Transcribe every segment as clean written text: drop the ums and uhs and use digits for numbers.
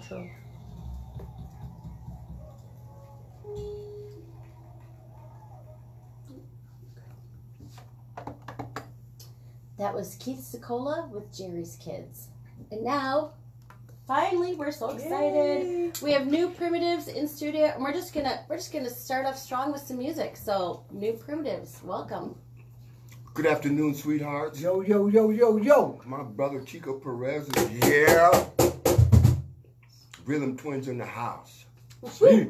intro. That was Keith Sicola with Jerry's Kids. And now, finally, we're so excited. Yay. We have new Primitives in studio, and we're just gonna start off strong with some music. So, new Primitives, welcome. Good afternoon, sweethearts. Yo, yo, yo, yo, yo. My brother Chico Perez is here. Rhythm Twins in the house. Sweet.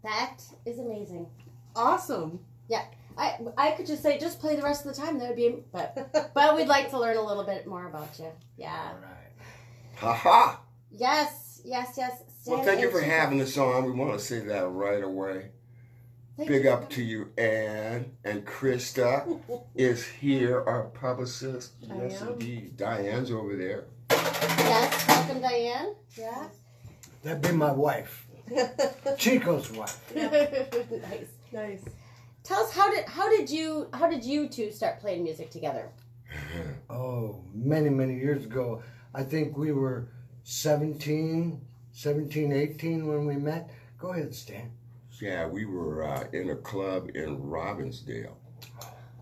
That is amazing. Awesome. Yeah, I could just say, just play the rest of the time. That would be, but we'd like to learn a little bit more about you. Yeah. All right. Ha-ha. Yes. Well, thank you for having us on. We want to say that right away. Big up to you, Ann. And Krista is here, our publicist. Yes, indeed. Diane's over there. Yes, welcome, Diane. Yeah. That'd be my wife. Chico's wife. Nice. Tell us, how did you two start playing music together? Oh, many years ago. I think we were 17, 18 when we met. Go ahead, Stan. Yeah, we were in a club in Robbinsdale.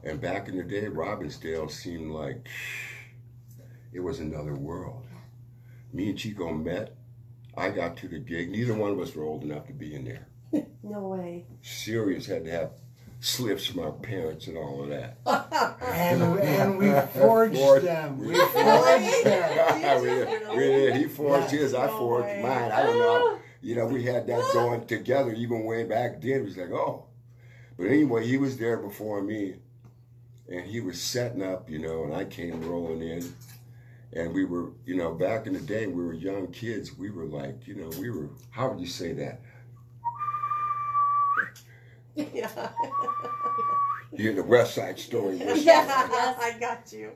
And back in the day, Robbinsdale seemed like it was another world. Me and Chico met. I got to the gig. Neither one of us were old enough to be in there. No way. Serious, had to have slips from our parents and all of that. And we forged them. We forged them. He forged his, I forged mine. I don't know. You know, we had that going together even way back then. It was like, oh. But anyway, he was there before me. And he was setting up, you know, and I came rolling in. And we were, you know, back in the day, we were young kids. We were like, you know, how would you say that? Yeah. You hear the West Side Story. Yes, I got you.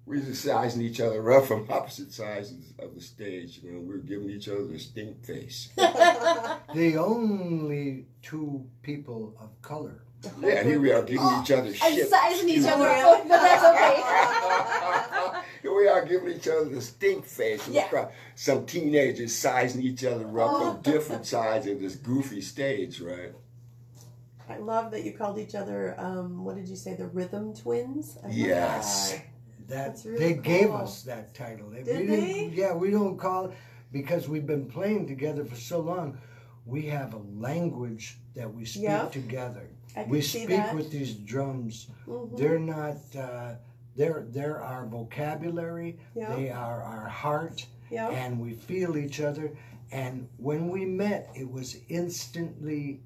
We were sizing each other up from opposite sides of the stage. You know, we were giving each other the stink face. The only two people of color Yeah, here we are giving each other And shit. sizing each other Really? up, but that's okay. Here we are giving each other the stink face. Yeah. Some teenagers sizing each other up on different sides of this goofy stage, right? I love that you called each other, what did you say, the rhythm twins? I love Yes. that. That's really They gave cool. us that title. Did we they? didn't- Yeah, we don't call it because we've been playing together for so long. We have a language that we speak Yeah. together. I can We see speak that. with these drums. Mhm. They're not. They're our vocabulary. Yeah. They are our heart, Yeah. and we feel each other. And when we met, it was instantly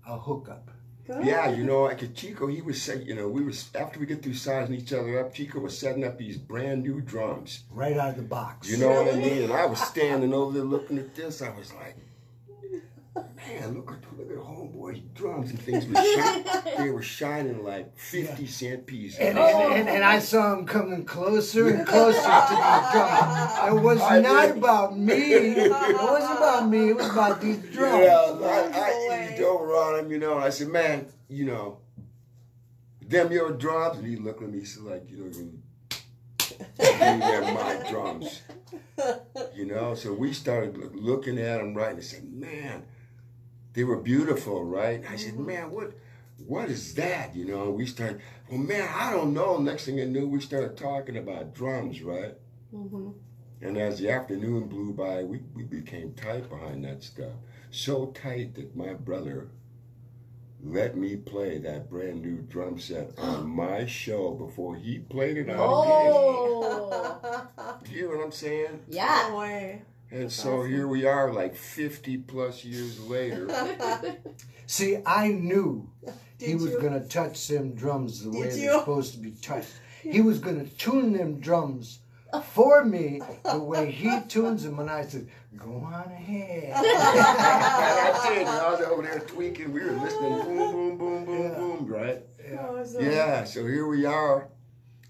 a hookup. Good. Yeah, you know, like Chico, he was saying, you know, after we get through sizing each other up, Chico was setting up these brand new drums. Right out of the box. You know what I Really? mean? And I was standing over there looking at this. I was like, man, look at homeboy's drums and things were shining. They were shining like 50-cent pieces. And I saw him coming closer and closer to these drums. It was not about me. It wasn't about me. It was about these drums. Yeah, I eased over on him, you know. And I said, man, you know, them your drums? And he looked at me, he said, like, you know, they're my drums. You know, so we started looking at them, right, and I said, man, they were beautiful, right? I said, man, what is that? You know, and we started, well, man, I don't know. Next thing I knew, we started talking about drums, right? Mm-hmm. And as the afternoon blew by, we became tight behind that stuff. So tight that my brother let me play that brand new drum set on my show before he played it on his. You know what I'm saying? Yeah. No way. And That's so awesome. here we are, like 50 plus years later. See, I knew he Did was you? going to touch them drums the way Did they're you? supposed to be touched. He was going to tune them drums for me the way he tunes them. And I said, go on ahead. And I did. And I was over there tweaking. We were listening. Boom, boom, boom, boom, boom. Right? Awesome. Yeah. So here we are.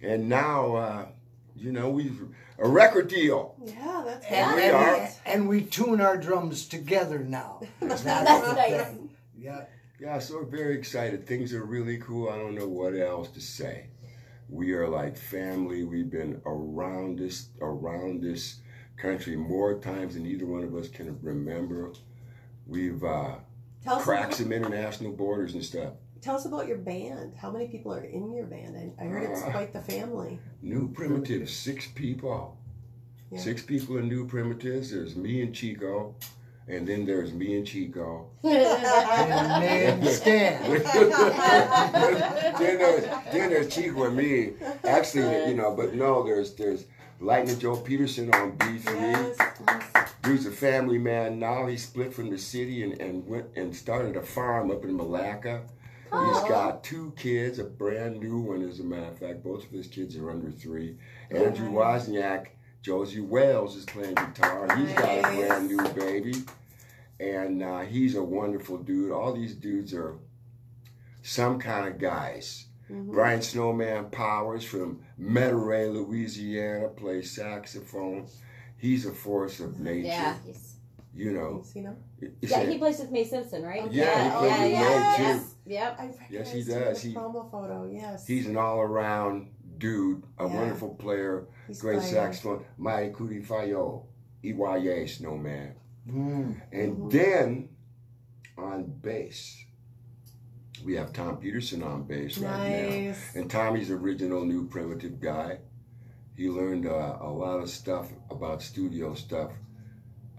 And now, you know, we've a record deal. Yeah, that's Yeah. great. We are. And we tune our drums together now. That's That's the nice. thing. Yeah. Yeah, so we're very excited. Things are really cool. I don't know what else to say. We are like family. We've been around this country more times than either one of us can remember. We've Tell us cracked about- some international borders and stuff. Tell us about your band. How many people are in your band? I heard it's quite the family. New Primitives, 6 people. Yeah. 6 people in New Primitives. There's me and Chico. And then there's me and Chico. And then Stan. then there's Chico and me. Actually, you know, but no, there's Lightning Joe Peterson on B3. Yes. Dude's a family man now. He split from the city and went and started a farm up in Malacca. He's got 2 kids, a brand new one, as a matter of fact. Both of his kids are under 3. Andrew Wozniak, Josie Wales is playing guitar. He's got a brand new baby. And he's a wonderful dude. All these dudes are some kind of guys. Mm-hmm. Brian Snowman Powers from Metairie, Louisiana, plays saxophone. He's a force of nature. Yeah. You know. You seen him? Yeah, he plays with May Simpson, right? Yeah, he plays with May, too. Yes. Yep. I Yes, he recognized him does. in the promo photo. Yes. He's an all-around dude, a Yeah. wonderful player, He's great playing. saxophone. Mai Kuti Fayo, Iwaye Snowman. Mm. And then on bass, we have Tom Peterson on bass right now. Nice. And Tommy's original New Primitive guy. He learned a lot of stuff about studio stuff.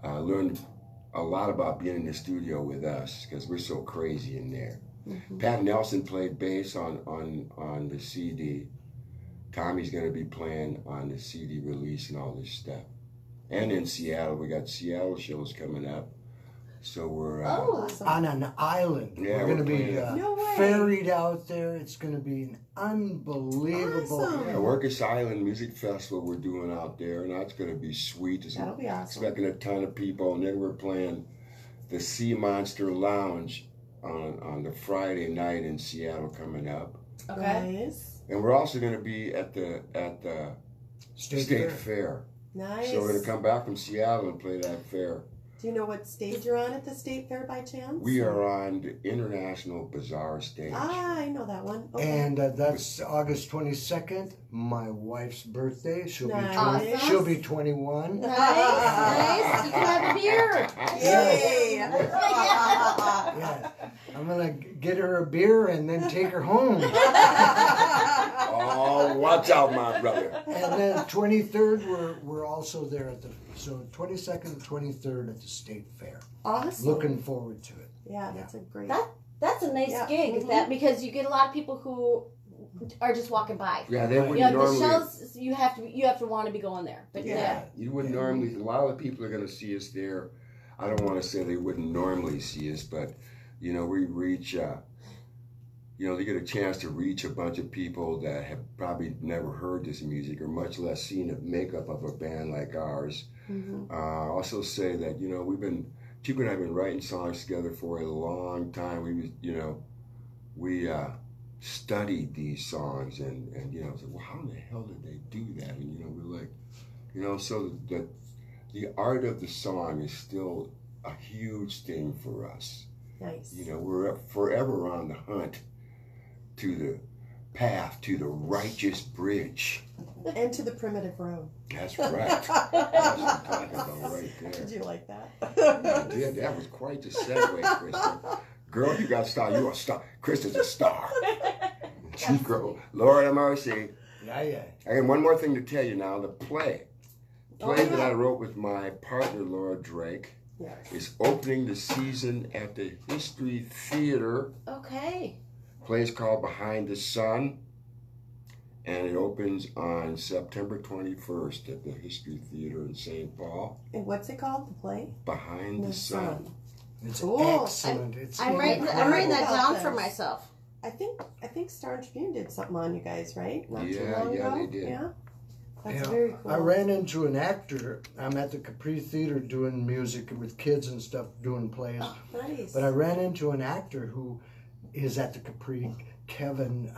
Learned a lot about being in the studio with us because we're so crazy in there. Mm-hmm. Pat Nelson played bass on the CD. Tommy's going to be playing on the CD release and all this stuff. And in Seattle, we got Seattle shows coming up. So we're Awesome. On an island. Yeah, we're going to we're be playing. No way. ferried out there. It's going to be an unbelievable. Awesome. a Workish Island Music Festival we're doing out there, and that's going to be sweet. There's That'll be awesome. expecting a ton of people, and then we're playing the Sea Monster Lounge on the Friday night in Seattle coming up. Okay. Nice. And we're also going to be at the State State fair. Fair. Nice. So we're going to come back from Seattle and play that fair. Do you know what stage you're on at the State Fair by chance? We are on the International Bazaar stage. Ah, I know that one. Okay. And that's August 22nd, my wife's birthday. She'll Nice. be she'll be 21. Nice, nice. You can have a beer. Yay! Yeah, I'm gonna get her a beer and then take her home. Oh, watch out, my brother. And then 23rd, we're also there at the 22nd and 23rd at the State Fair. Awesome. Looking forward to it. Yeah, that's a great. That's a nice Yeah. gig. Mhm. That because you get a lot of people who are just walking by. Yeah, they You wouldn't You know, the normally. shows you have to want to be going there. But yeah. You wouldn't normally. A lot of people are going to see us there. I don't want to say they wouldn't normally see us, but you know, we reach. You know, they get a chance to reach a bunch of people that have probably never heard this music or much less seen the makeup of a band like ours. Mm-hmm. Also say that, you know, Chico and I have been writing songs together for a long time. We studied these songs and you know, said, well, how in the hell did they do that? And, you know, we're like, you know, so the art of the song is still a huge thing for us. Nice. You know, we're forever on the hunt to the path to the righteous bridge. And to the primitive road. That's right. That's what I'm talking about right there. Did you like that? I did. That was quite the segue, Kristen. Girl, you got a star. You're a star. Kristen's a star. Chico, Lord have mercy. Yeah. I got one more thing to tell you now. The play Oh, that yeah. I wrote with my partner, Laura Drake, Yes. is opening the season at the History Theater. Okay. Play is called Behind the Sun, and it opens on September 21st at the History Theater in St. Paul. And what's it called? The play? Behind the Sun. It's Cool. excellent. It's I'm writing incredible. that down About for this. myself. I think Star Tribune did something on you guys, right? Not too Yeah, long yeah, ago. they did. Yeah. That's Yeah, very cool. I ran into an actor. I'm at the Capri Theater doing music with kids and stuff, doing plays. Nice. But I ran into an actor who is at the Capri, Kevin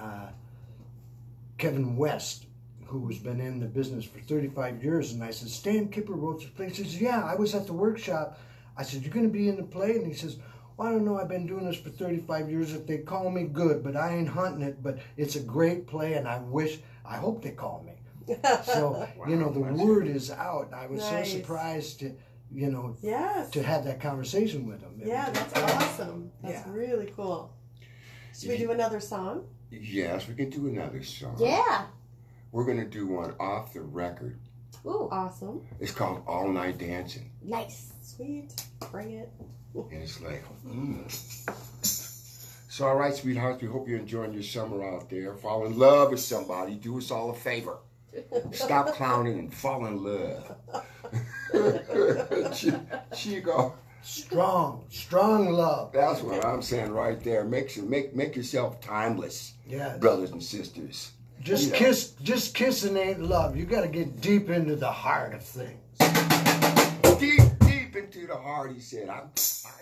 West, who has been in the business for 35 years. And I said, Stan Kipper wrote this play. He says, yeah, I was at the workshop. I said, you're going to be in the play? And he says, well, I don't know. I've been doing this for 35 years. If they call me, good. But I ain't hunting it. But it's a great play, and I hope they call me. So, you know, the word is out. I was Nice. so surprised to, you know, Yes. to have that conversation with him. Yeah, that's awesome. That's Yeah. really cool. Should we do another song? Yes, we can do another song. Yeah. We're going to do one off the record. Ooh. Awesome. It's called All Night Dancing. Nice. Sweet. Bring it. And it's like, So, all right, sweethearts, we hope you're enjoying your summer out there. Fall in love with somebody. Do us all a favor. Stop clowning and fall in love. Chico. Strong love. That's what I'm saying right there. Make yourself timeless, Yeah. brothers and sisters. Just You know. just kissing ain't love. You got to get deep into the heart of things. Deep into the heart, he said. I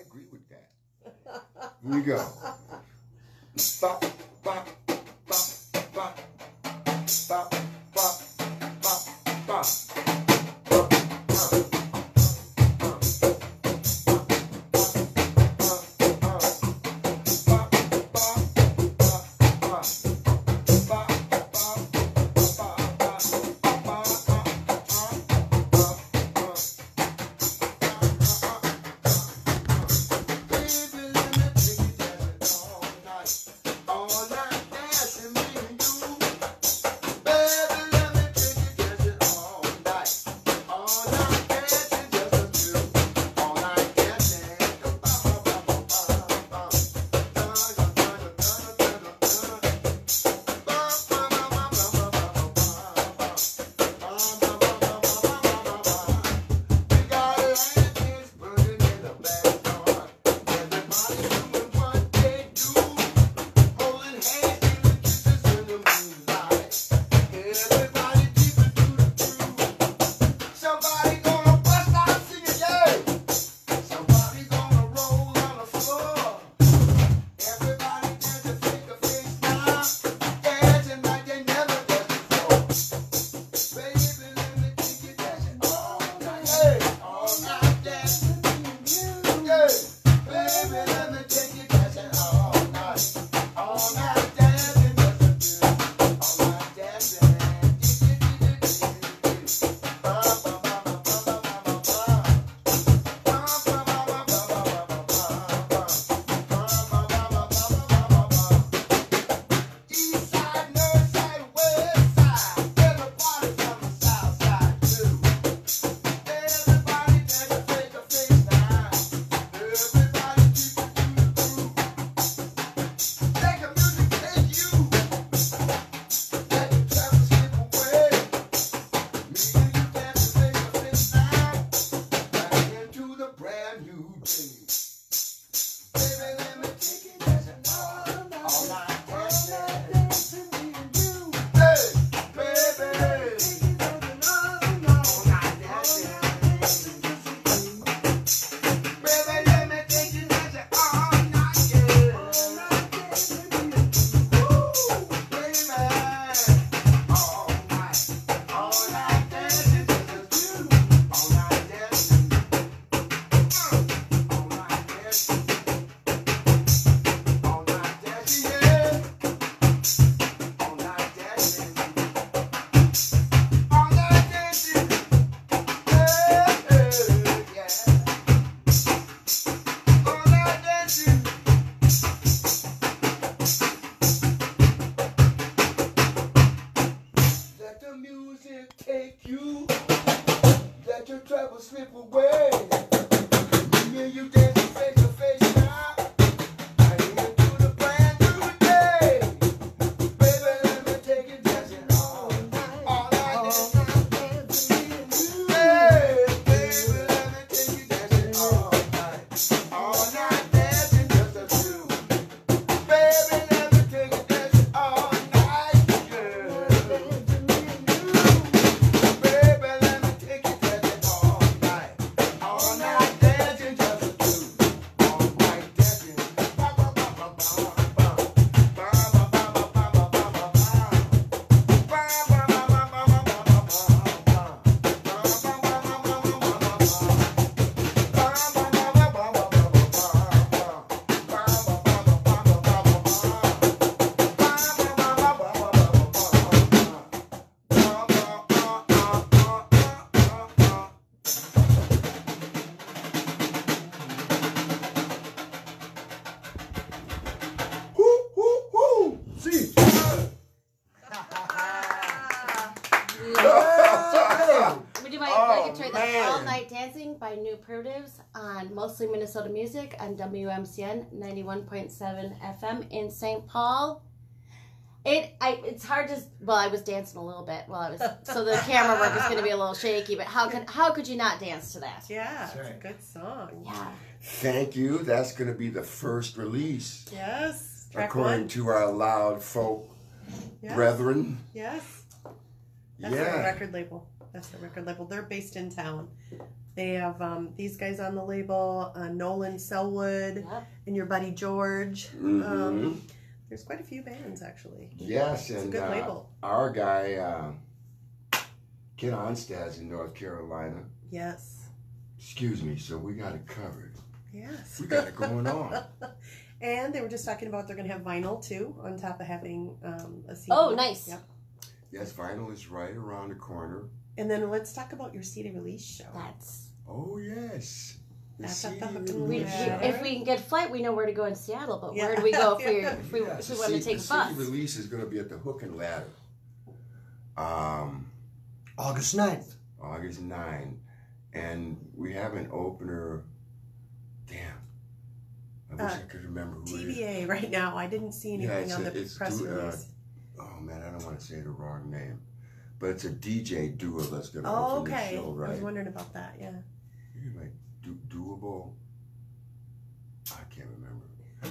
agree with that. Here we go. Bop, bop, bop, bop, bop, bop, bop, bop. All night. on Mostly Minnesota Music on WMCN 91.7 FM in St. Paul. It's hard to, well, I was dancing a little bit while I was, so the camera work is going to be a little shaky, but how could you not dance to that? Yeah, That's it's right. a good song. Yeah. Thank you. That's going to be the first release. Yes. Track According one. to our loud folk Yes. brethren. Yes. That's Yeah. their record label. They're based in town. They have these guys on the label, Nolan Selwood, Yep. and your buddy George. Mhm. There's quite a few bands, actually. Yes, It's a and good label. our guy, Ken Onstad's in North Carolina. Yes. Excuse me, so we got it covered. Yes. We got it going on. And they were just talking about they're going to have vinyl, too, on top of having a CD. Oh, nice. Yep. Yes, vinyl is right around the corner. And then let's talk about your CD release show. That's, Oh, yes. The That's at CD the Hook and release Loop. show. if we can get a flight, we know where to go in Seattle, but Yeah. where do we go if Yeah. if we Yes, want the to take a CD bus? release is going to be at the Hook and Ladder. August 9th. August 9. And we have an opener. Damn. I wish I could remember who it is. TVA right now. I didn't see anything it's on the it's press release. Oh, man, I don't want to say the wrong name. But it's a DJ duo that's going to Oh, open okay. the show, I was right? wondering about that, yeah. Like, doable? I can't remember.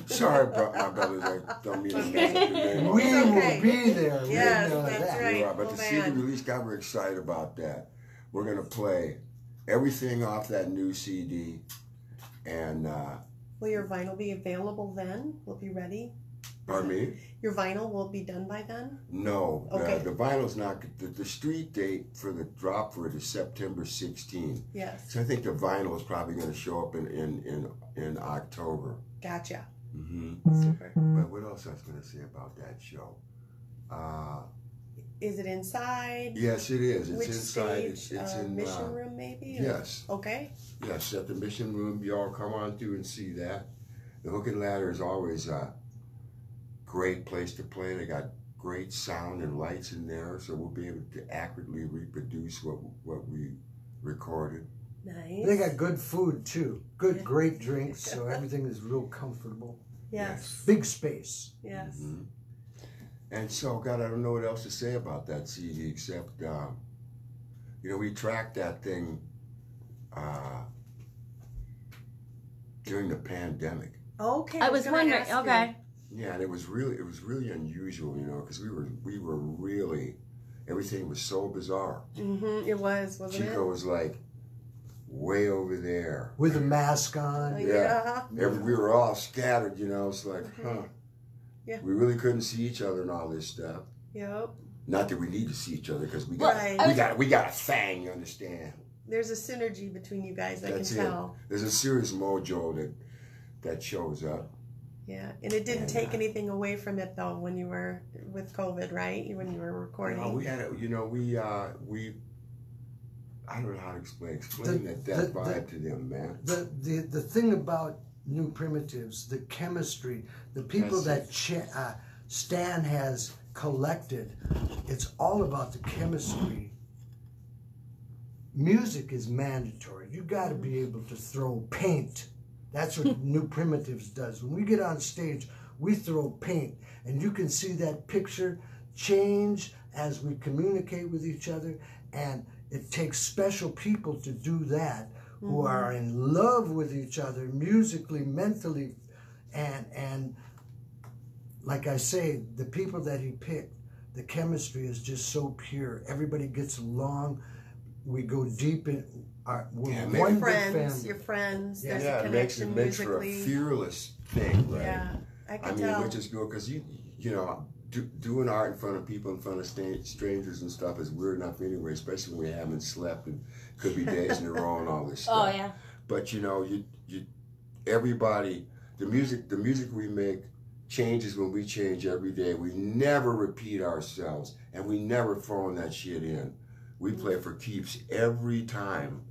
Sorry, my brothers. I don't mean to mess up your name. We It's okay. will be there. We Yes, know that's that. right. You are, but Oh, the man. CD release, God, we're excited about that. We're going to play everything off that new CD. And, Will your vinyl be available then? Will it be ready? pardon me? Your vinyl will be done by then? No, Okay. the vinyl's not. The street date for the drop for it is September 16th. Yes. So I think the vinyl is probably going to show up in October. Gotcha. hmm Super. But what else I was going to say about that show? Is it inside? Yes, it is. It's Which inside. stage? It's in Mission Room, maybe? Or- Yes, Okay. yes. At the Mission Room, y'all come on through and see that. The Hook and Ladder is always a great place to play. They got great sound and lights in there, so we'll be able to accurately reproduce what we recorded. Nice. They got good food too. Good, Yeah. great drinks, so everything is real comfortable. Yes. Big space. Yes. Mhm. And so, God, I don't know what else to say about that CD except, we tracked that thing during the pandemic. Okay. I was gonna wondering. ask you. Okay. Yeah, and it was really unusual, because we were really, everything was so bizarre. Mm-hmm. It was, wasn't Chico was like way over there. With a mask it? on. Yeah. We were all scattered, It's like, huh. Yeah. We really couldn't see each other and all this stuff. Yep. Not that we need to see each other because we Right. got a thing, you understand? There's a synergy between you guys, I That's can it. tell. There's a serious mojo that shows up. Yeah. And it didn't And, take anything away from it, though, when you were with COVID, right? When you were recording. We had we I don't know how to explain that The- vibe to them, man. The thing about New Primitives, the chemistry, the people That's that Stan has collected, it's all about the chemistry. Music is mandatory. You got to be able to throw paint. That's what New Primitives does. When we get on stage, we throw paint, and you can see that picture change as we communicate with each other, and it takes special people to do that, who are in love with each other musically, mentally, and like I say, the people that he picked, the chemistry is just so pure. Everybody gets along. We go deep in we're Yeah, one big friends, family. your friends. Yeah. There's Yeah, a it makes connection for a musically. fearless thing, right? Yeah, I I can mean, tell. which is good because doing art in front of people, in front of strangers and stuff is weird enough anyway, especially when we haven't slept and could be days in a row and all this Oh stuff. yeah. But everybody, the music we make changes when we change every day. We never repeat ourselves, and we never phone that shit in. We play for keeps every time,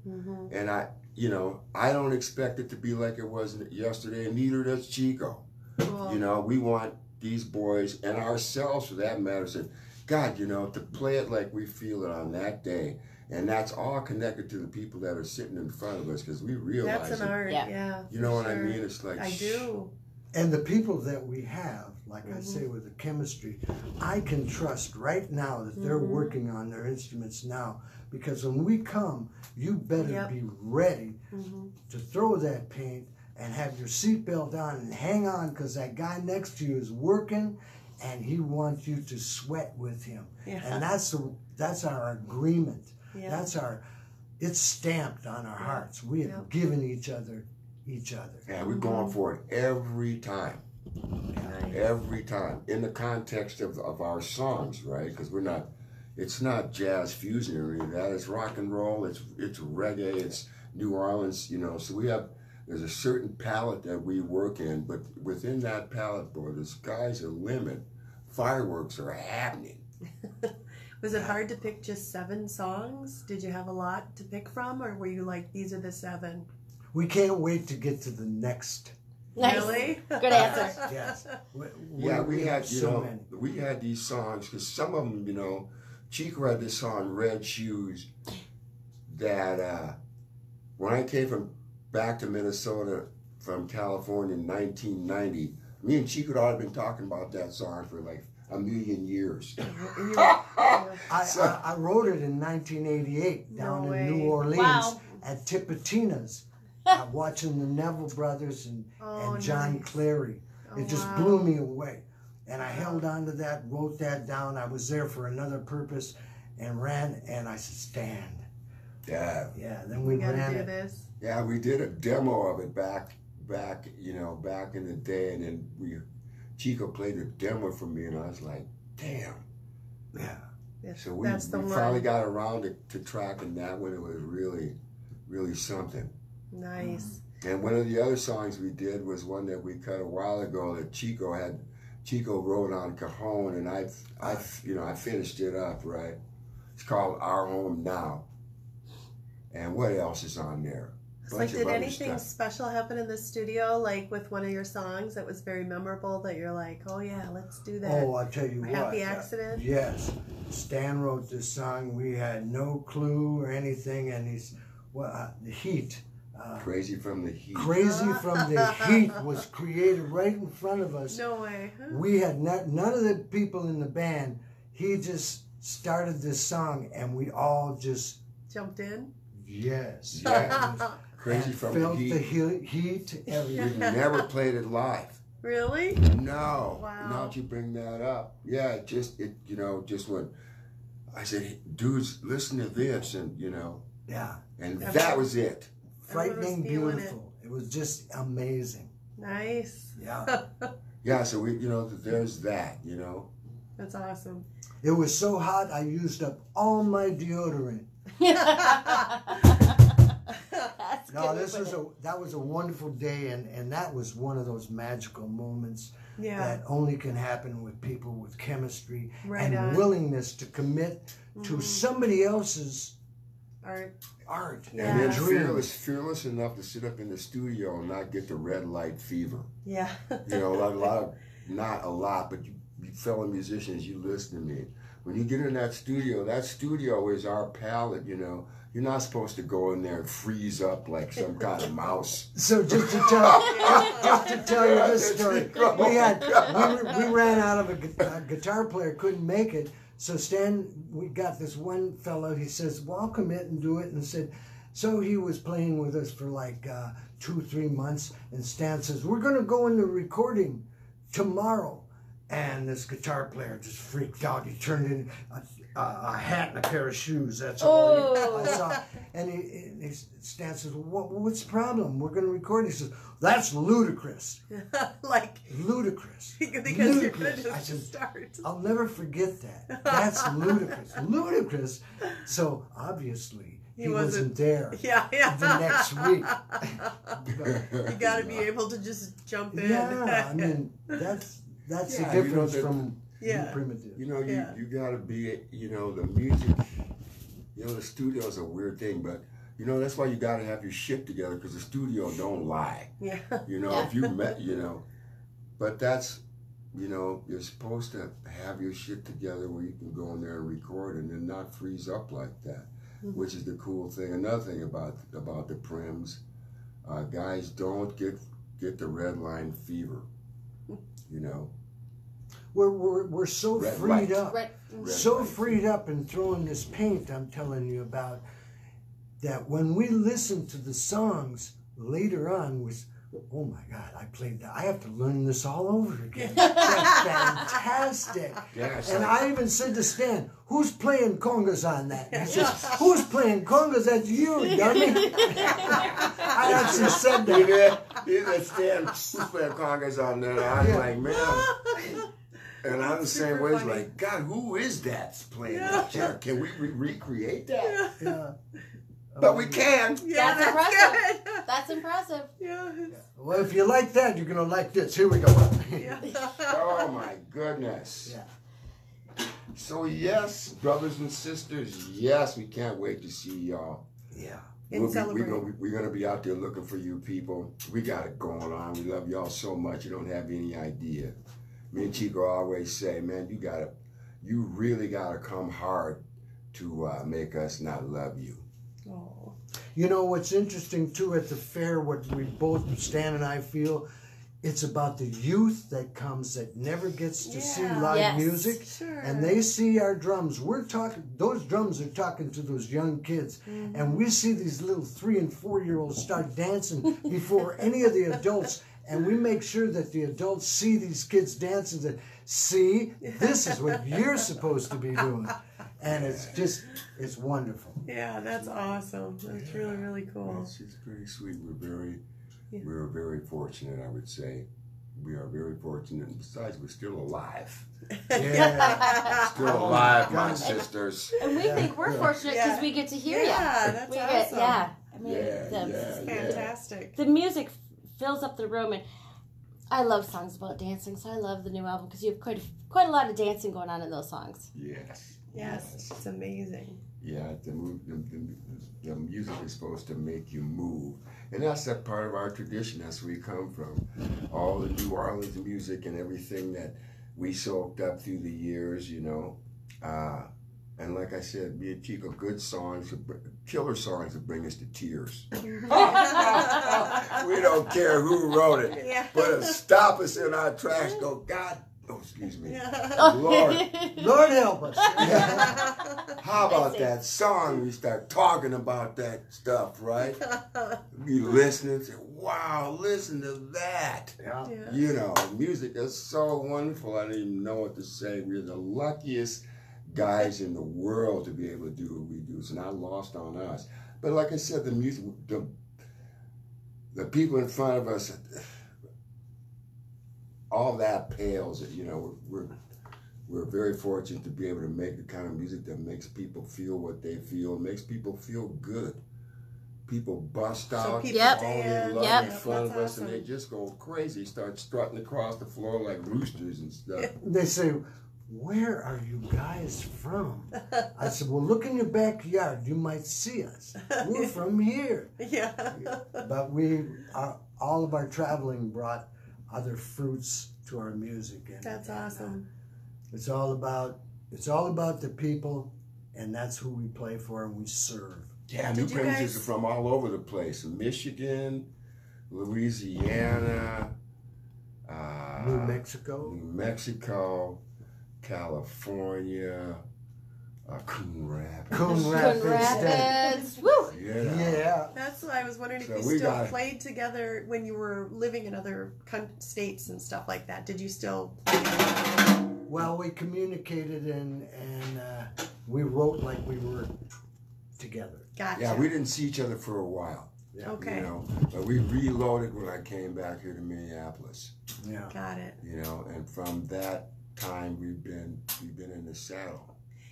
and I don't expect it to be like it was yesterday, and neither does Chico. Cool. We want these boys and ourselves, for that matter, said, God, to play it like we feel it on that day, And that's all connected to the people that are sitting in front of us because we realize That's an art, yeah. You know what I sure. mean? It's like, I do. And the people that we have, like I say with the chemistry, I can trust right now that they're working on their instruments now. Because when we come, you better be ready to throw that paint and have your seatbelt on and hang on because that guy next to you is working and he wants you to sweat with him. Yeah. And that's our agreement. Yeah. That's it's stamped on our hearts. We have given each other. yeah, we're going for it every time. Nice. Every time. In the context of our songs, right? Because it's not jazz fusion or any of that. It's rock and roll, it's reggae, it's New Orleans, you know. So there's a certain palette that we work in, but within that palette, boy, the sky's the limit. Fireworks are happening. Was it hard to pick just 7 songs? Did you have a lot to pick from, or were you like, these are the 7? We can't wait to get to the next. Nice. Really? Good answer. Yes. We had, you so know, many. we had these songs, because some of them, you know, Chico had this song, Red Shoes, that when I came back to Minnesota from California in 1990, me and Chico had already been talking about that song for like a million years. I wrote it in 1988 down No in way. New Orleans Wow. at Tipitina's, watching the Neville Brothers and John nice. Clary. Oh, It just wow. blew me away. And I held on to that, wrote that down. I was there for another purpose and ran, and I said, stand. Yeah. Yeah, then we We gotta ran do it. this. Yeah, we did a demo of it back in the day, and then Chico played a demo for me, and I was like, damn. Yeah. So we That's the finally one. got around to tracking that one. It was really, really something. Nice. And one of the other songs we did was one that we cut a while ago that Chico wrote on cajon, and I finished it up, right? It's called Our Home Now. And what else is on there? It's like, did anything special happen in the studio, like with one of your songs that was very memorable that you're like, oh yeah, let's do that? Oh, I'll tell you what. Happy accident? Yes. Stan wrote this song. We had no clue or anything, and the heat. Crazy from the Heat. Crazy from the Heat was created right in front of us. No way. Huh? We had none of the people in the band. He just started this song, and we all just Jumped in? yes. Yeah. Crazy from the felt Heat. the heat, everything. We've never played it live. Really? No. Wow. Now that you bring that up. Yeah, just when I said, dudes, listen to this, and Yeah. and that was it. Frightening, feeling beautiful. It was just amazing. Nice. Yeah. Yeah, so there's that, That's awesome. It was so hot, I used up all my deodorant. That's No, good. that was a wonderful day, and that was one of those magical moments Yeah. that only can happen with people with chemistry Right and on. willingness to commit to somebody else's Art. art Yeah. And then dream. fearless enough to sit up in the studio and not get the red light fever. Yeah. Not a lot, but you fellow musicians, you listen to me. When you get in that studio is our palette, You're not supposed to go in there and freeze up like some kind of mouse. So just to tell you this story, we ran out of a guitar player, couldn't make it. So we got this one fellow. He says, "Well, I'll commit and do it." And said, so he was playing with us for like 2-3 months. And Stan says, "We're gonna go into recording tomorrow." And this guitar player just freaked out. He turned in a hat and a pair of shoes. That's all I saw. And Stan says, "What's the problem? We're going to record." He says, "That's ludicrous." Like, Ludicrous. because you're going to I said, just start. I'll never forget that. That's ludicrous. Ludicrous. So obviously he wasn't there Yeah. the next week. You got to be able to just jump in. Yeah, I mean, that's the difference from primitive. You got to be, the music, the studio is a weird thing, but, that's why you got to have your shit together, because the studio don't lie. Yeah. If you met, but that's, you're supposed to have your shit together where you can go in there and record and then not freeze up like that. which is the cool thing. Another thing about the Prims, guys, don't get the red line fever. You know, we're so Red freed light. up, Red- so light freed up and throwing this paint. I'm telling you about that. When we listen to the songs later on, was oh my God, I played that. I have to learn this all over again. That's fantastic. Yeah, And I even said to Stan, "Who's playing congas on that?" And he says, "Who's playing congas? That's you, dummy." I actually said You that. did? He said, Stan, who's playing congas on that? I was like, man. And I'm the same Super way. It's funny. like, God, who is that playing that? Yeah, can we recreate that? Yeah. But we can. Yeah, That's impressive. good. That's impressive. Yeah. Well, if you like that, you're gonna like this. Here we go. Yeah. Oh my goodness. Yeah. So yes, brothers and sisters, yes, we can't wait to see y'all. Yeah. We're gonna be out there looking for you people. We got it going on. We love y'all so much. You don't have any idea. Me and Chico always say, man, you really gotta come hard to make us not love you. Oh. You know what's interesting too at the fair, what we both, Stan and I, feel, it's about the youth that comes that never gets to see Yeah. live Yes. music, Sure. and they see our drums. We're talking; those drums are talking to those young kids, and we see these little 3 and 4 year olds start dancing before any of the adults. And we make sure that the adults see these kids dancing. That see, this is what you're supposed to be doing, and it's wonderful. Yeah, that's awesome. That's really, really cool. It's pretty sweet. We're very fortunate, I would say. We are very fortunate. And besides, we're still alive. Yeah. Still alive, my sisters. And we think we're fortunate because Yeah. we get to hear Yeah, you. that's We awesome. I mean, Yeah. Fantastic. the music fills up the room, and I love songs about dancing, so I love the new album because you have quite a lot of dancing going on in those songs. Yes. Yes, it's amazing. Yeah, the music is supposed to make you move. And that's that part of our tradition. That's where we come from. All the New Orleans music and everything that we soaked up through the years, you know. And like I said, me and Chico, good songs, killer songs that bring us to tears. We don't care who wrote it. Yeah. But stop us in our tracks, go, God, oh, excuse me. Yeah. Lord, Lord help us. how about that song? We start talking about that stuff, right? You listening and say, wow, listen to that. Yeah. Yeah. You know, music is so wonderful. I don't even know what to say. We're the luckiest guys in the world to be able to do what we do. It's not lost on us. But like I said, the music, the people in front of us, all that pales. You know, we're very fortunate to be able to make the kind of music that makes people feel what they feel, makes people feel good. People bust out, people Yep. fall in dance. love Yep. in front of That's us, and they awesome. just go crazy, start strutting across the floor like roosters and stuff. They say, "Where are you guys from?" I said, "Well, look in your backyard. You might see us. We're from here." Yeah. But all of our traveling brought other fruits to our music, and That's awesome. it's all about the people, and that's who we play for and we serve. Yeah, Did New you Princess guys- are from all over the place. Michigan, Louisiana, New Mexico. New Mexico, California, Coon Rapids. Coon Coon Rapids. Rapids. Woo! Yeah. That's what I was wondering if So you we still got it. played together when you were living in other states and stuff like that. Did you still? Well, we communicated and we wrote like we were together. Gotcha. Yeah, we didn't see each other for a while. Yeah. Okay. You know, but we reloaded when I came back here to Minneapolis. Yeah. Got it. You know, and from that time we've been in the saddle.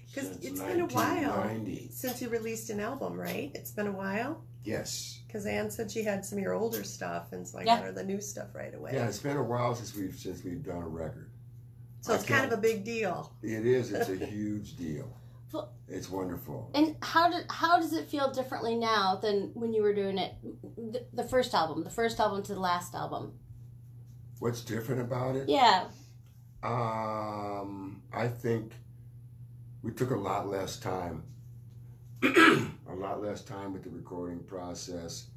Because since it's been a while 1990. since you released an album, right? It's been a while. Yes. Because Ann said she had some of your older stuff, and so I Yeah. got her the new stuff right away. Yeah, it's been a while since we've done a record. So it's kind of a big deal. It is. It's a huge deal. Well- It's wonderful. And how does it feel differently now than when you were doing it, the first album to the last album? What's different about it? Yeah. I think we took a lot less time a lot less time with the recording process.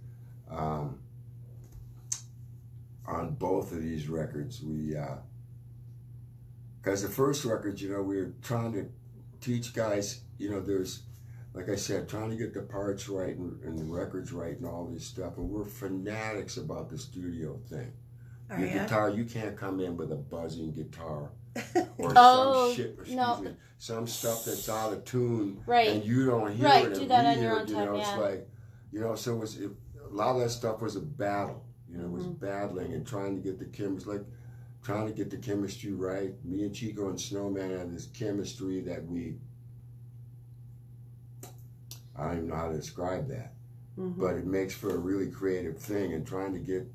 On both of these records, because the first record, we were trying to teach guys, there's, like I said, trying to get the parts right and the records right and all this stuff, and we're fanatics about the studio thing. Your guitar, you can't come in with a buzzing guitar or some shit, some stuff that's out of tune, and you don't hear it. Do that on your own time. Yeah. It's like, so a lot of that stuff was a battle. It was battling and trying to get the chemistry right. Me and Chico and Snowman had this chemistry that I don't even know how to describe that, but it makes for a really creative thing, and trying to get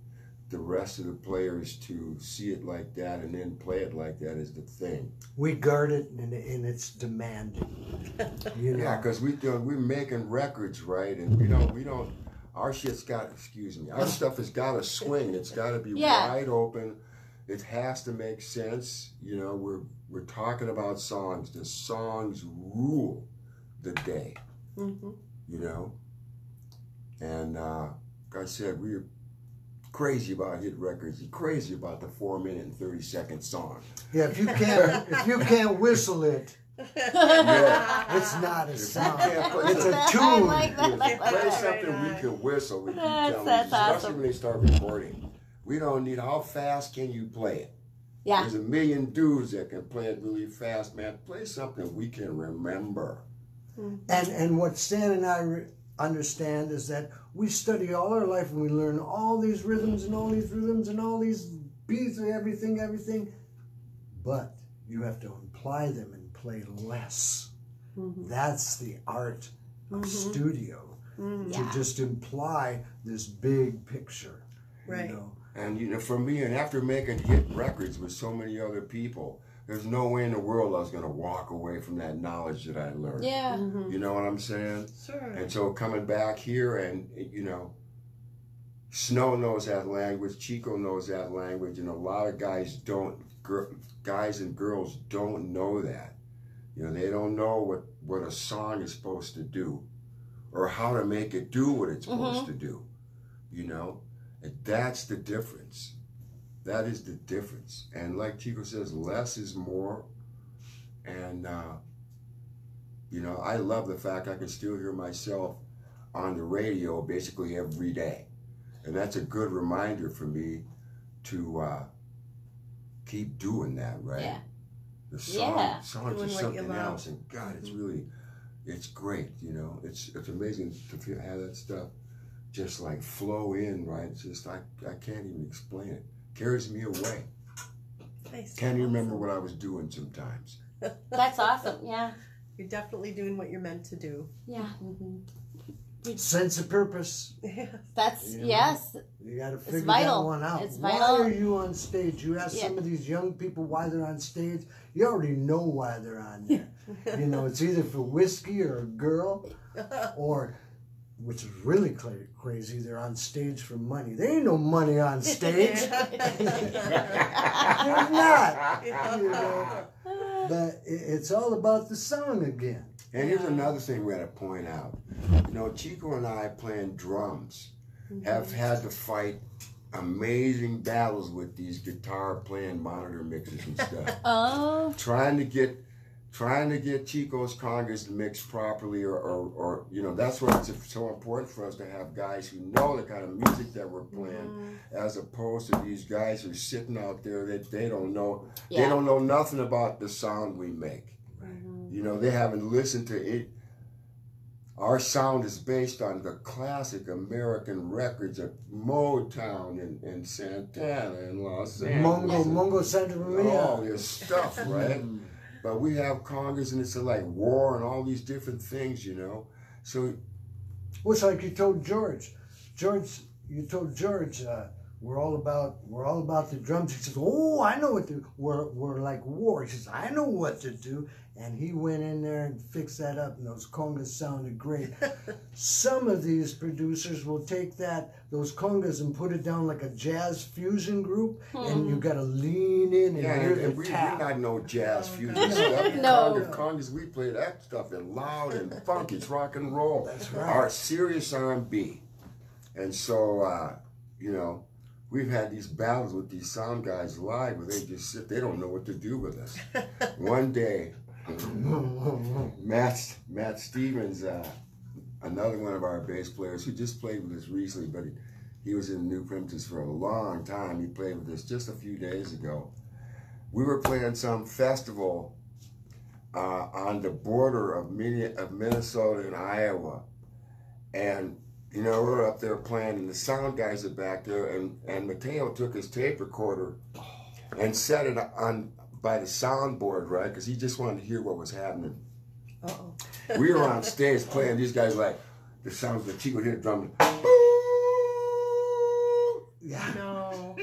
the rest of the players to see it like that and then play it like that is the thing. We guard it, and it's demanding. Yeah, because we're making records, right? And we don't. Our shit's got. Excuse me. Our stuff has got to swing. It's got to be wide open. It has to make sense. We're talking about songs. The songs rule the day. And like I said, we're crazy about hit records. You're crazy about the 4-minute and 30-second song. Yeah, if you can't whistle it, it's not a song. It's a tune. I like that. Play something we can whistle. We That's especially awesome. when they start recording. We don't need. How fast can you play it? Yeah. There's a million dudes that can play it really fast, man. Play something we can remember. And what Stan and I understand is that we study all our life and we learn all these rhythms and all these rhythms and all these beats and everything. But you have to apply them and play less. That's the art of studio. To just imply this big picture. Right. And for me, and after making hit records with so many other people, there's no way in the world I was going to walk away from that knowledge that I learned. Yeah. You know what I'm saying? Sure. And so coming back here and, Snow knows that language, Chico knows that language, and a lot of guys and girls don't know that. They don't know what a song is supposed to do or how to make it do what it's supposed to do, And that's the difference. That is the difference. And like Chico says, less is more. And, I love the fact I can still hear myself on the radio basically every day. And that's a good reminder for me to keep doing that, right? Yeah. The songs Doing are what something you love. else. And God, it's great, It's amazing to have that stuff just like flow in, right? It's just, I can't even explain it. Carries me away. Nice. Can't even remember what I was doing sometimes. That's awesome. Yeah. You're definitely doing what you're meant to do. Yeah. Sense of purpose. That's yes. You got to figure that vital. one out. It's Why vital. are you on stage? You ask some of these young people why they're on stage. You already know why they're on there. It's either for whiskey or a girl, or, which is really crazy, they're on stage for money. There ain't no money on stage. There's not. But it's all about the song again. And here's another thing we got to point out. Chico and I playing drums have had to fight amazing battles with these guitar playing monitor mixers and stuff. Oh. Trying to get Chico's congas mixed properly, or that's why it's so important for us to have guys who know the kind of music that we're playing, as opposed to these guys who are sitting out there that they don't know nothing about the sound we make. They haven't listened to it. Our sound is based on the classic American records of Motown and Santana and Los Angeles. Mongo Santa Maria. All this stuff, right? But we have congas and it's like war and all these different things, So well, it's like you told George. You told George, we're all about the drums. He says, oh, I know what to do. We're like war. He says, I know what to do. And he went in there and fixed that up, and those congas sounded great. Some of these producers will take those congas and put it down like a jazz fusion group, and you got to lean in and hear the tap. We're not no jazz fusion stuff. No. Congas, we play that stuff in loud and funky. It's rock and roll. That's right. Our serious R&B. And so, you know, we've had these battles with these sound guys live where they just sit, they don't know what to do with us. One day, Matt Stevens, another one of our bass players who just played with us recently, but he was in New Primitives for a long time. He played with us just a few days ago. We were playing some festival on the border of Minnesota and Iowa, and you know, we're up there playing, and the sound guys are back there, and Mateo took his tape recorder and set it on by the soundboard, right? Because he just wanted to hear what was happening. Uh-oh. We were on stage playing. These guys like the sounds of Chico hit drumming. Yeah. No.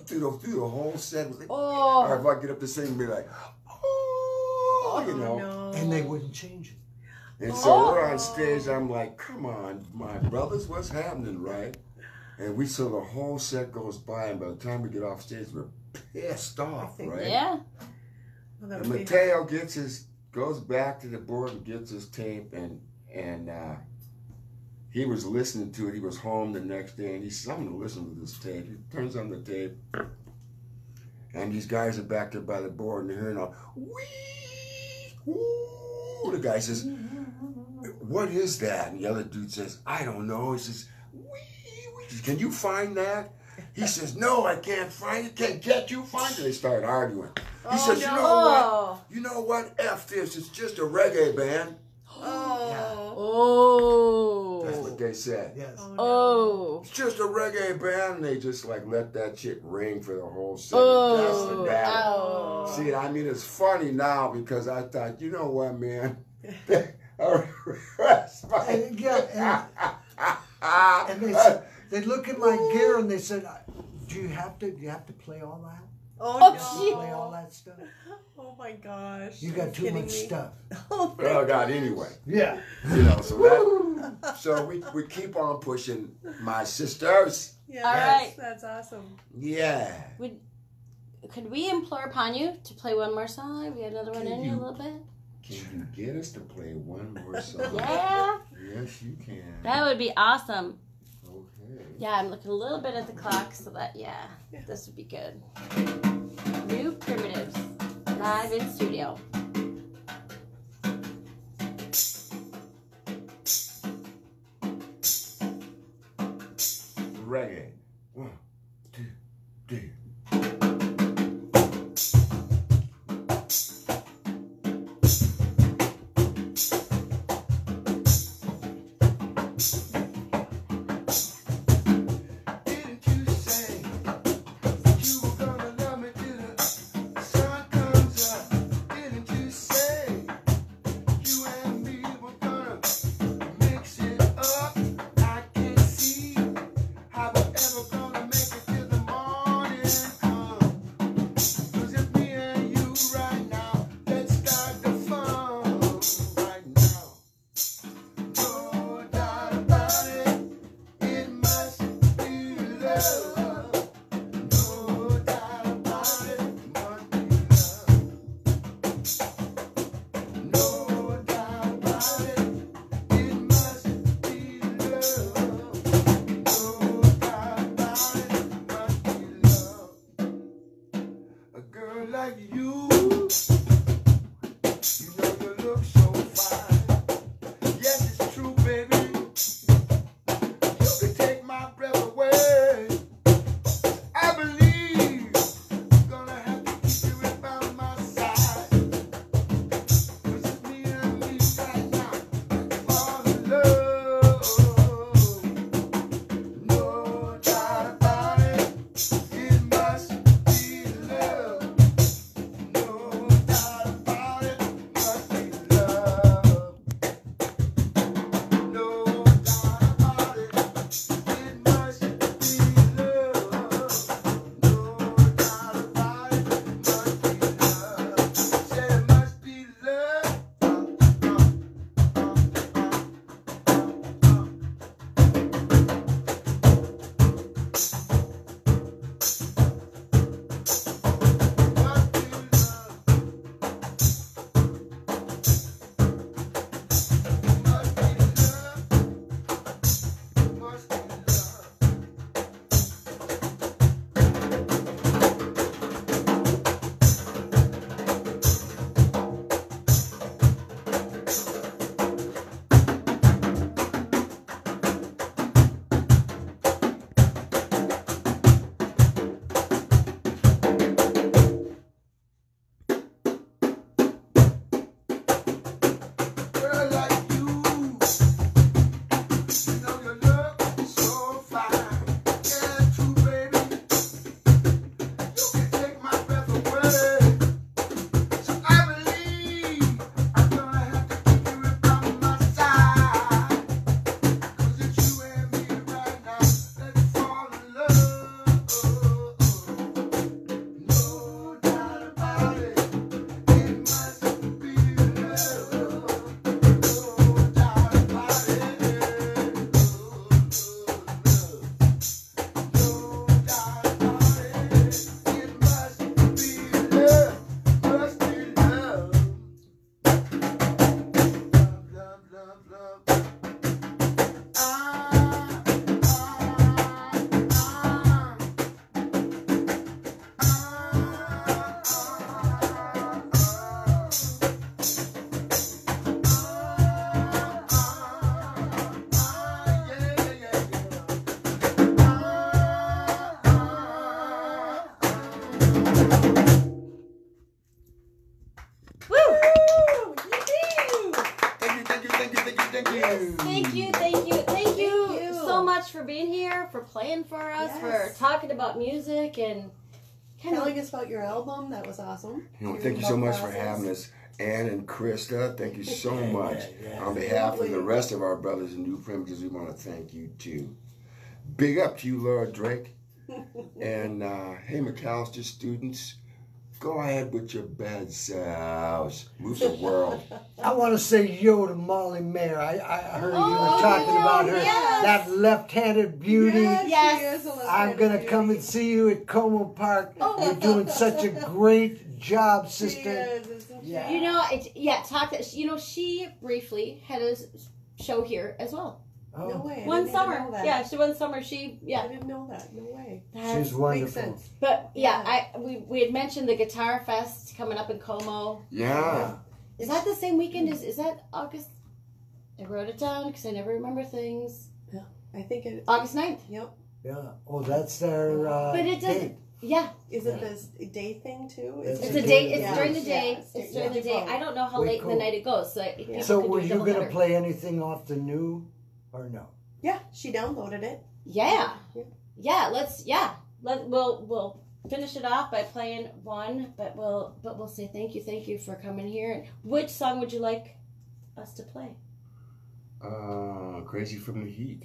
through the whole set. Was like, Oh. or if I get up to sing and be like, oh, you know. No. And they wouldn't change it. And so we're on stage. I'm like, come on, my brothers, what's happening, right? And so the whole set goes by, and by the time we get off stage, we're pissed off, right? Yeah. Well, that And would be- Mateo goes back to the board and gets his tape, and he was listening to it. He was home the next day, and he said, I'm going to listen to this tape. He turns on the tape, and these guys are back there by the board, and they're hearing all, wee, woo. The guy says, what is that? And the other dude says, I don't know. He says, wee, wee. Can you find that? He says, no, I can't find it. Can't you find it? They start arguing. He says, no. you know what? You know what? F this. It's just a reggae band. Oh. Oh. That's what they said. Yes. Oh. Oh. It's just a reggae band. And they just like let that shit ring for the whole set. Oh. That's the battle. Ow. See, I mean, it's funny now because I thought, you know what, man? And they look at my gear and they said, do you have to play all that? Oh, Oh, no. Play all that stuff? Oh my gosh. You got too kidding much me? stuff. Oh, Oh God! Anyway, Yeah. you know, so we keep on pushing, my sisters. yeah, All that's, right. that's awesome. Yeah. Could we implore upon you to play one more song? We have another one in you a little bit. Can you get us to play one more song? Yeah. Yes, you can. That would be awesome. Okay. Yeah, I'm looking a little bit at the clock so that, this would be good. New Primitives, live in studio. Reggae. 1, 2, 3. Didn't you say you were gonna love me till the sun comes up? Didn't you say you and me were gonna mix it up? I can't see how we're ever gonna make it till the morning comes. 'Cause if me and you right now, let's start the fun right now. No doubt about it, it must be love. No doubt about it, it must be love. No doubt about it, it must be love. No doubt about it, it must be love. A girl like you, you know you look so fine. Yes, it's true, baby. You can take my breath away. in for us, Yes. for talking about music and kind of Telling us about your album. That was awesome. Thank you so much for having us. Ann and Krista, thank you so much. yeah. On behalf of the rest of our brothers in New Primitives, we want to thank you too. Big up to you, Laura Drake. And hey, McAllister students, go ahead with your bad selves. Move the world. I want to say yo to Molly Mayer. I heard you were talking about her, yes. that left-handed beauty. Yes. she is a I'm left-handed going to come and beauty. see you at Como Park. You're doing such a great job, She sister. is, isn't she? Yeah. You know, she briefly had a show here as well. No Oh, way. I One didn't even summer. know that. Yeah, one summer I didn't know that. No way. That's- she's wonderful. Makes sense. But Yeah. we had mentioned the Guitar Fest coming up in Como. Yeah. Is that the same weekend? Is that August? I wrote it down because I never remember things. I think it. August 9th. Yep. Yeah. Oh, that's their But it doesn't- date. Yeah, Is it this day thing too? It's it's a a day. day. It's Yeah. during the day. Yeah. It's during the Yeah. day. I don't know how Way late in cool. the night it goes. So if people So could were do you double going to header. play anything off the new or no? Yeah, she downloaded it. Yeah, Yeah. yeah. We'll finish it off by playing one, but we'll say thank you for coming here. Which song would you like us to play? Crazy from the Heat.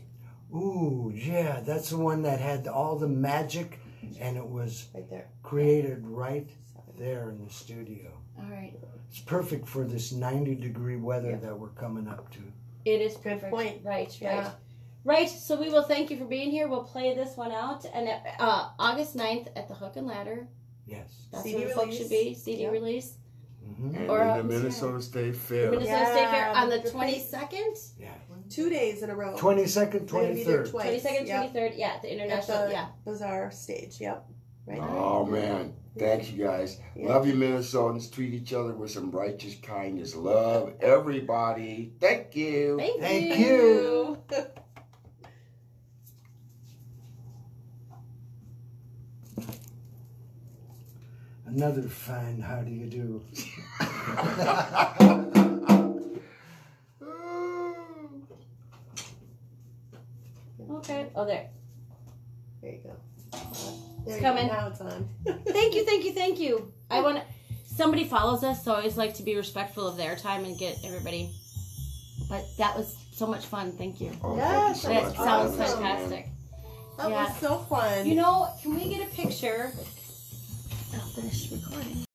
Ooh, yeah, that's the one that had all the magic, and it was Right there. created right there in the studio. All right, It's perfect for this 90-degree weather Yeah. that we're coming up to. it is Good perfect. point. Right. Yeah. Right, so we will thank you for being here. We'll play this one out, and August 9th at the Hook and Ladder. Yes. That's CD where the folks release. should be. CD Yep. release. Mm-hmm. And Or, in the Minnesota State Fair. Minnesota State Fair on the the 22nd? Yeah. 2 days in a row. 22nd, They're gonna be there 23rd. twice. 22nd, Yep. 23rd, yeah, the At international, the yeah. Bazaar stage. Yep. Right. Oh man, thanks you guys. Yeah. Love you, Minnesotans. Treat each other with some righteous kindness. Love everybody. Thank you. Thank you. Another fine how do you do. Okay, oh, there. There you go. It's There coming. You go. Now it's on. Thank you. I want to, somebody follows us, so I always like to be respectful of their time and get everybody. But that was so much fun. Thank you. Oh, Yes, thank you That so much for sounds having us, man. fantastic. That Yeah. was so fun. You know, can we get a picture? I'll finish recording.